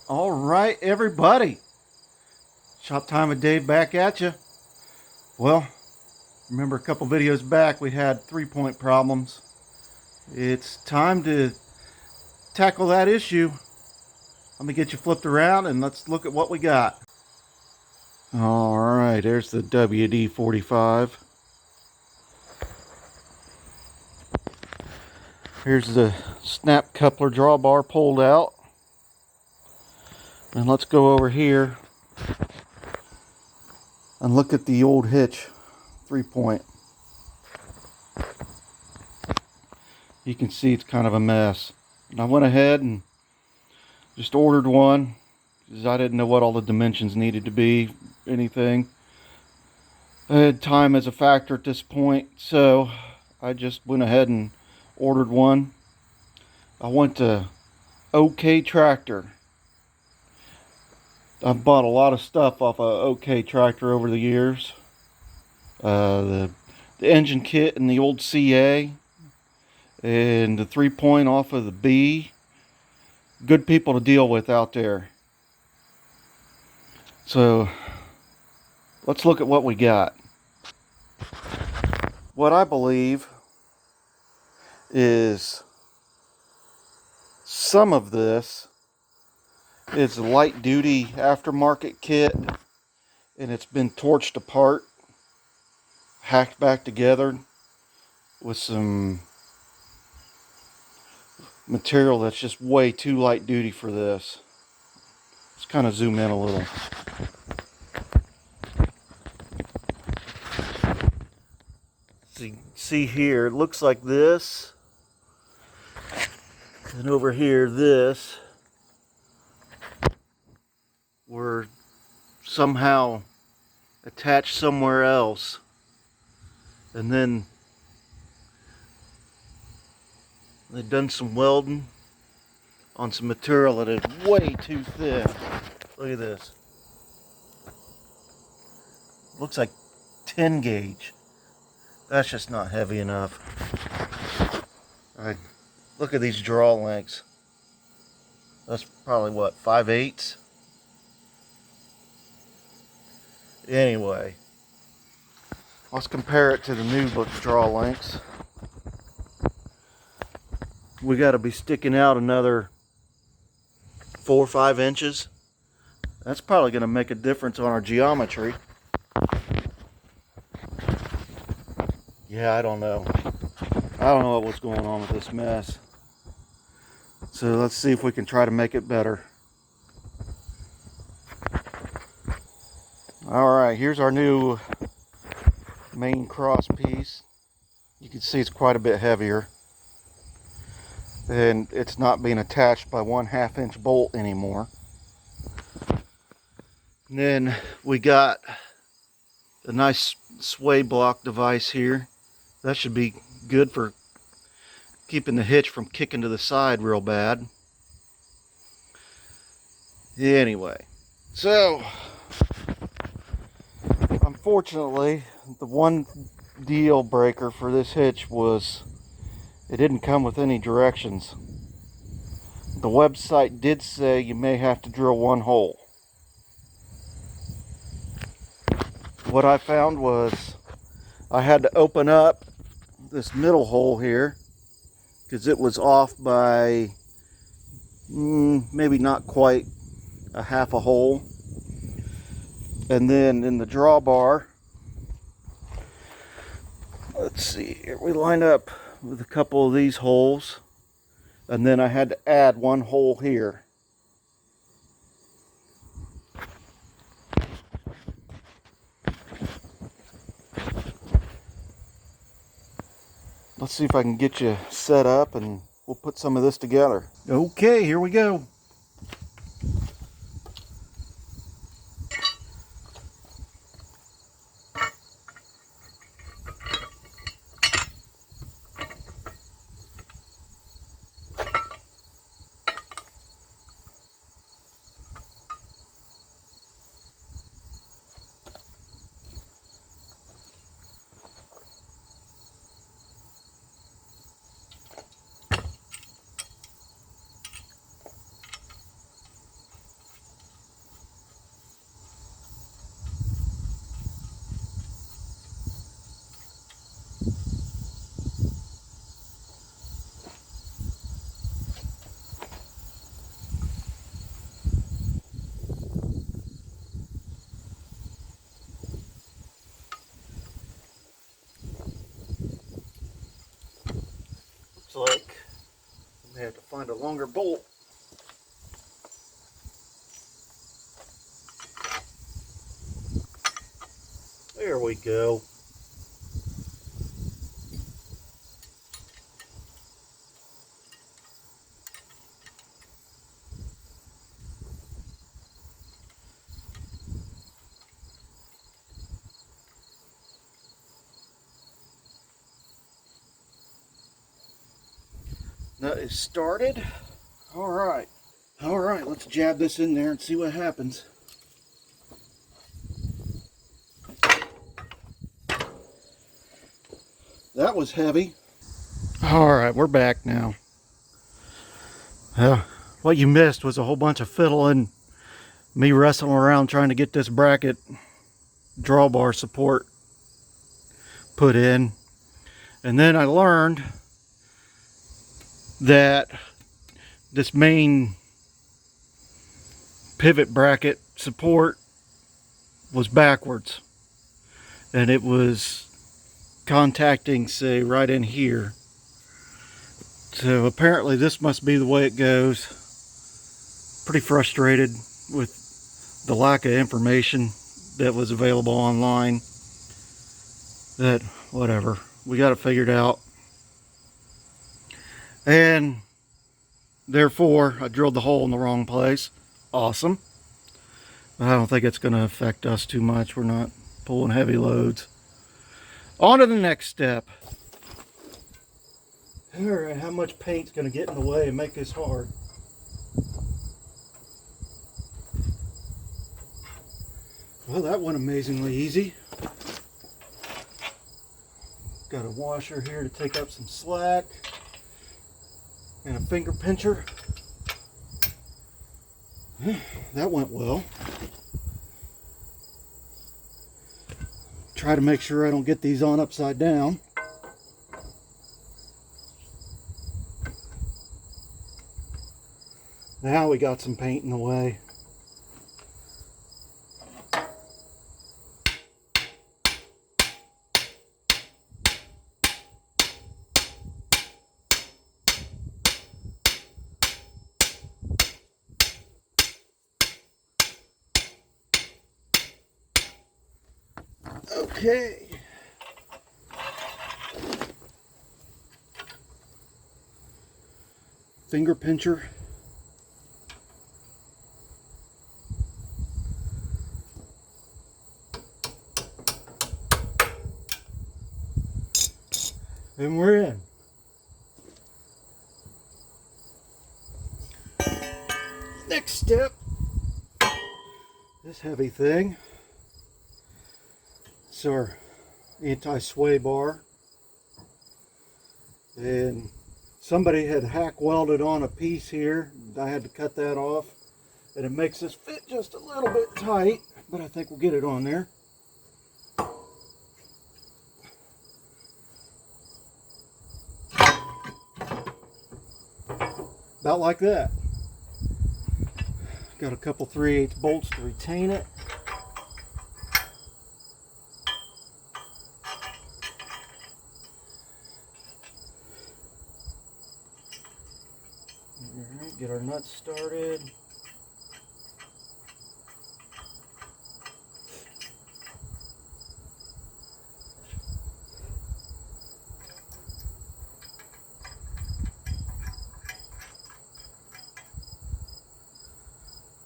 All right, everybody. Shop Time of Day back at you. Well, remember a couple videos back we had 3-point problems. It's time to tackle that issue. Let me get you flipped around and let's look at what we got. All right, there's the WD45. Here's the snap coupler drawbar pulled out. And let's go over here and look at the old hitch 3-point. You can see it's kind of a mess. And I went ahead and just ordered one because I didn't know what all the dimensions needed to be, anything. I had time as a factor at this point, so I just went ahead and ordered one. I went to OK Tractor. I've bought a lot of stuff off of OK Tractor over the years. The engine kit and the old CA, and the 3-point off of the B. Good people to deal with out there. So let's look at what we got. What I believe is some of this is a light duty aftermarket kit, and it's been torched apart, hacked back together with some material that's just way too light duty for this. Let's kind of zoom in a little. See here, it looks like this, and over here this were somehow attached somewhere else, and then they've done some welding on some material that is way too thin. Look at this. Looks like 10 gauge. That's just not heavy enough. Alright, look at these draw lengths. That's probably what, 5/8? Anyway, let's compare it to the new book draw lengths. We got to be sticking out another 4 or 5 inches. That's probably going to make a difference on our geometry. Yeah, I don't know. I don't know what's going on with this mess. So let's see if we can try to make it better. Alright, here's our new main cross piece. You can see it's quite a bit heavier. And it's not being attached by 1/2 inch bolt anymore. And then we got a nice sway block device here. That should be good for keeping the hitch from kicking to the side real bad. Anyway, so unfortunately, the one deal breaker for this hitch was it didn't come with any directions. The website did say you may have to drill one hole. What I found was I had to open up this middle hole here because it was off by maybe not quite a half a hole. And then in the drawbar, let's see here, we lined up with a couple of these holes, and then I had to add one hole here. Let's see if I can get you set up and we'll put some of this together. Okay, here we go. I have to find a longer bolt. There we go. Nut is started. All right, let's jab this in there and see what happens. That was heavy. All right, we're back now. What you missed was a whole bunch of fiddling, me wrestling around trying to get this bracket drawbar support put in. And then I learned that this main pivot bracket support was backwards, and it was contacting, say, right in here. So apparently this must be the way it goes. Pretty frustrated with the lack of information that was available online. That, whatever, we got it figured out. And therefore I drilled the hole in the wrong place. Awesome. But I don't think it's going to affect us too much. We're not pulling heavy loads. On to the next step. Alright, how much paint's going to get in the way and make this hard? Well, that went amazingly easy. Got a washer here to take up some slack. And a finger pincher. That went well. Try to make sure I don't get these on upside down. Now we got some paint in the way. Okay. Finger pincher. And we're in. Next step. This heavy thing. It's our anti-sway bar, and somebody had hack welded on a piece here. I had to cut that off, and it makes this fit just a little bit tight, but I think we'll get it on there. About like that. Got a couple 3/8 bolts to retain it. Alright, get our nuts started.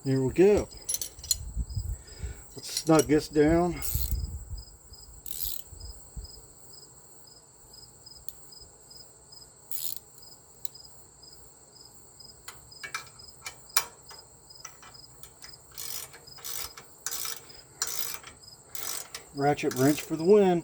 Here we go. Let's snug this down. Ratchet wrench for the win.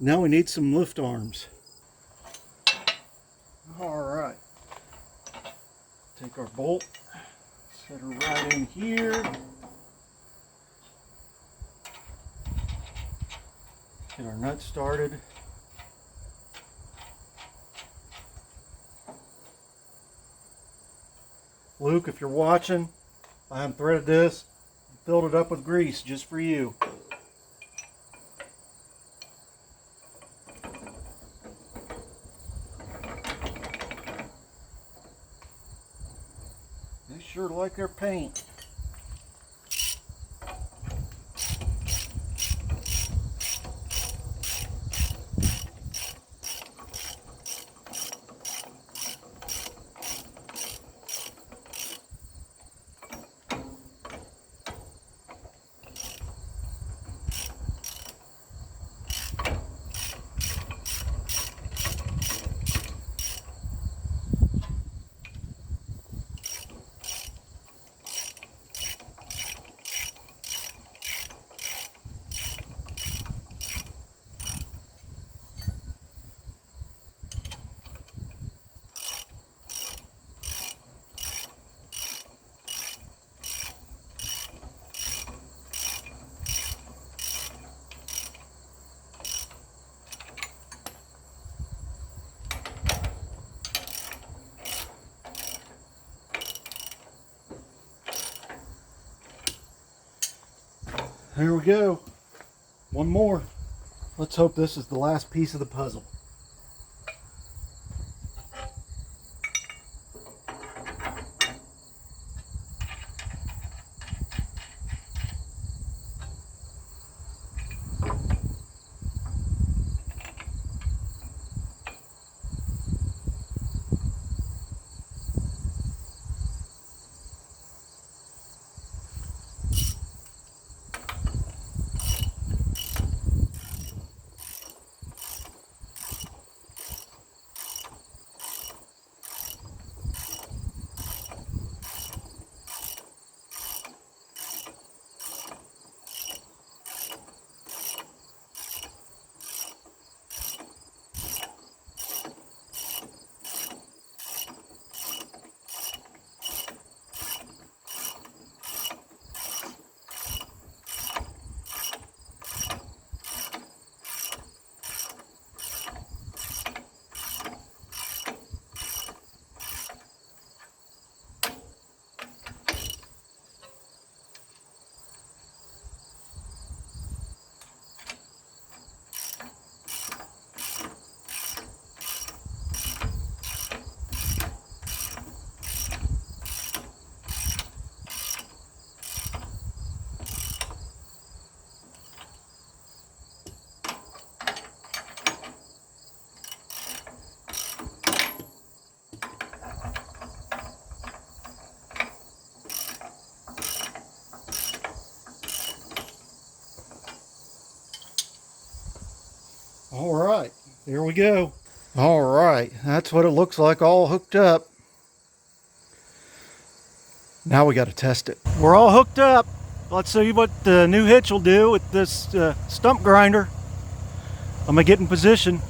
Now we need some lift arms. Alright. Take our bolt, set her right in here. Get our nut started. Luke, if you're watching, I unthreaded this, filled it up with grease just for you. They sure like their paint. There we go. One more. Let's hope this is the last piece of the puzzle. All right, there we go. All right, that's what it looks like all hooked up. Now we got to test it. We're all hooked up. Let's see what the new hitch will do with this stump grinder. I'm gonna get in position.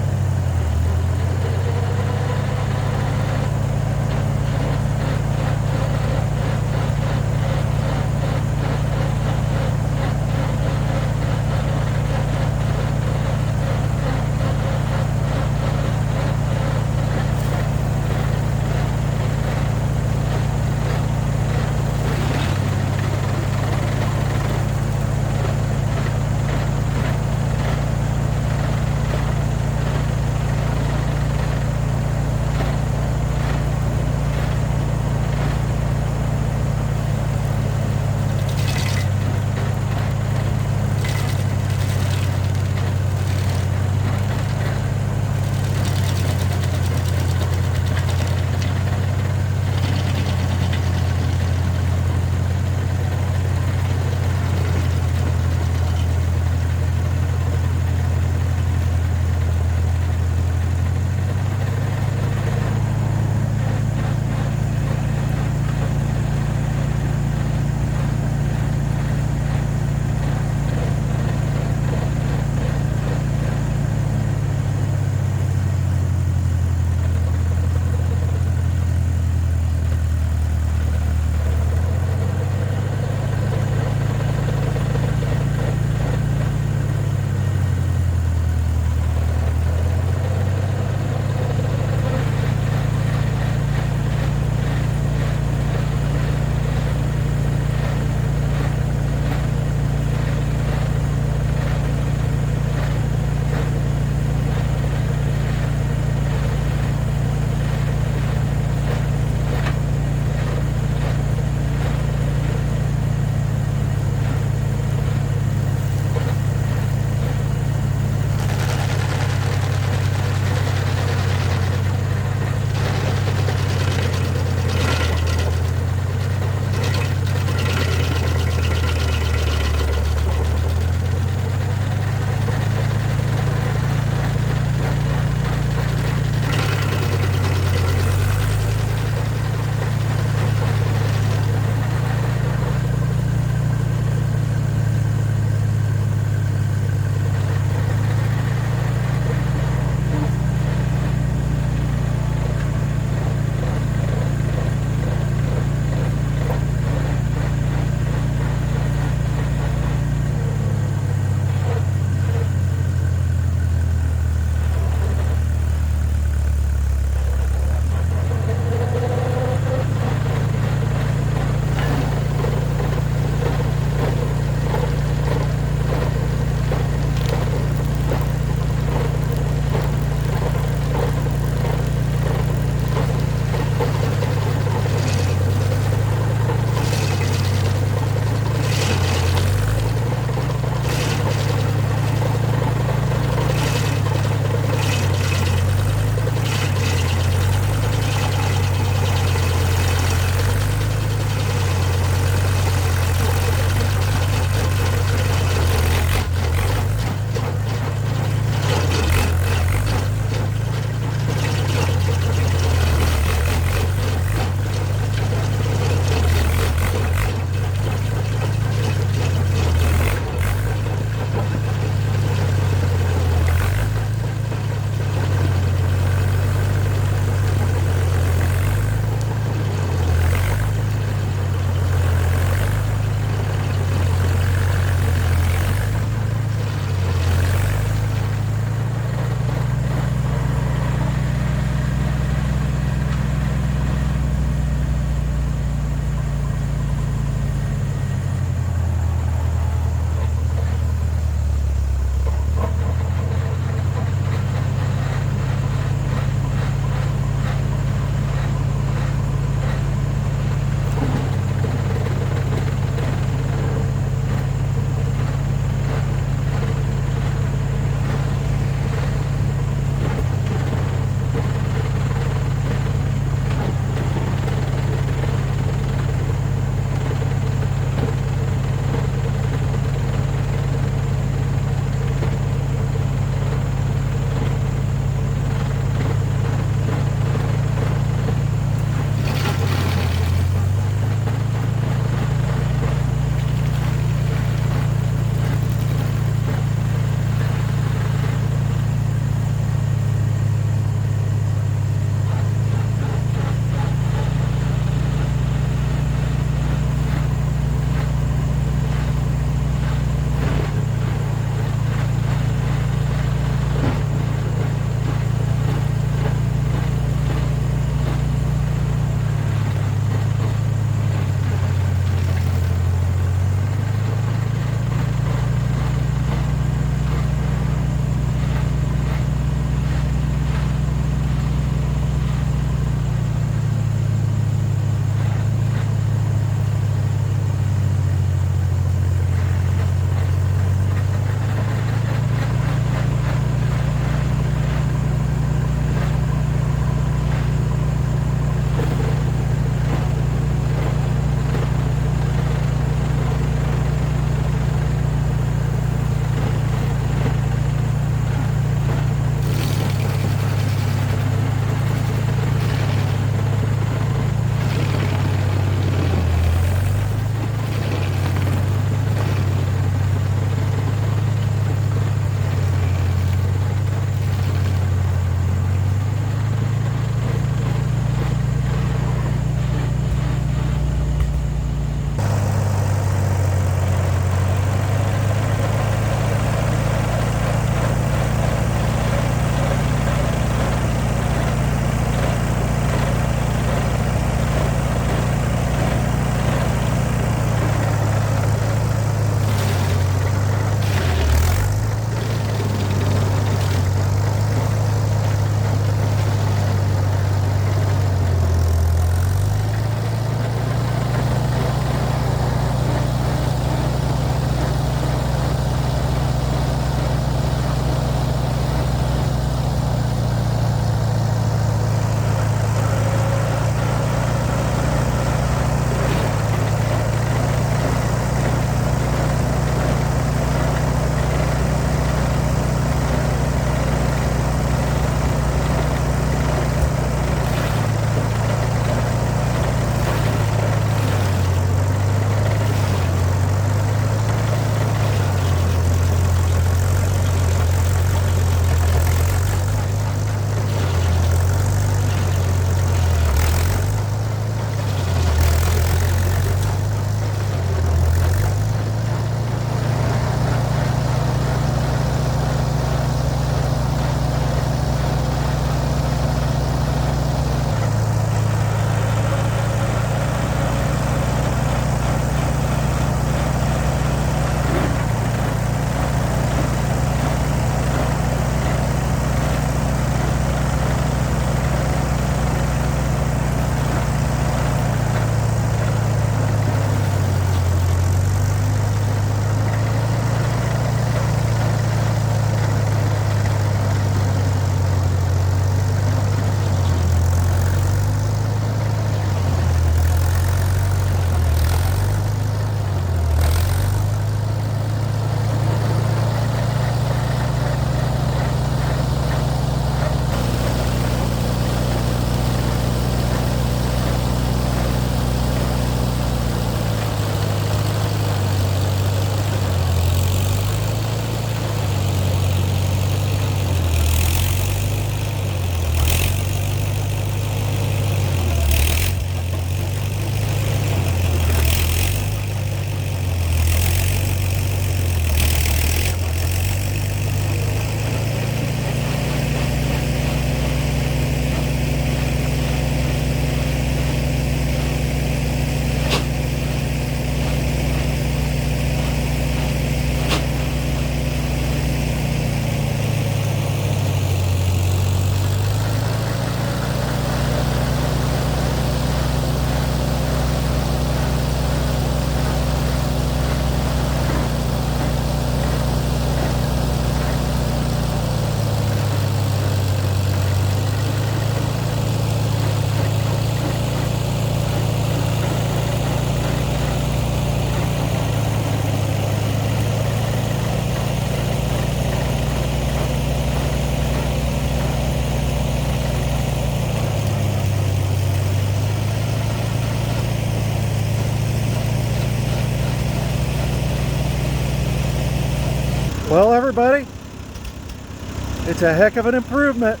It's a heck of an improvement.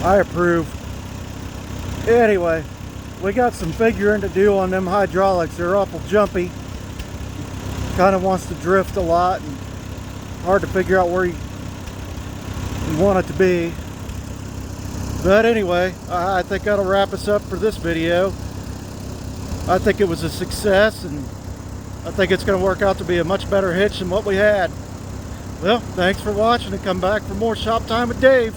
I approve. Anyway, we got some figuring to do on them hydraulics. They're awful jumpy. Kind of wants to drift a lot and hard to figure out where you want it to be. But anyway, I think that'll wrap us up for this video. I think it was a success, and I think it's going to work out to be a much better hitch than what we had. Well, thanks for watching, and come back for more Shop Time with Dave.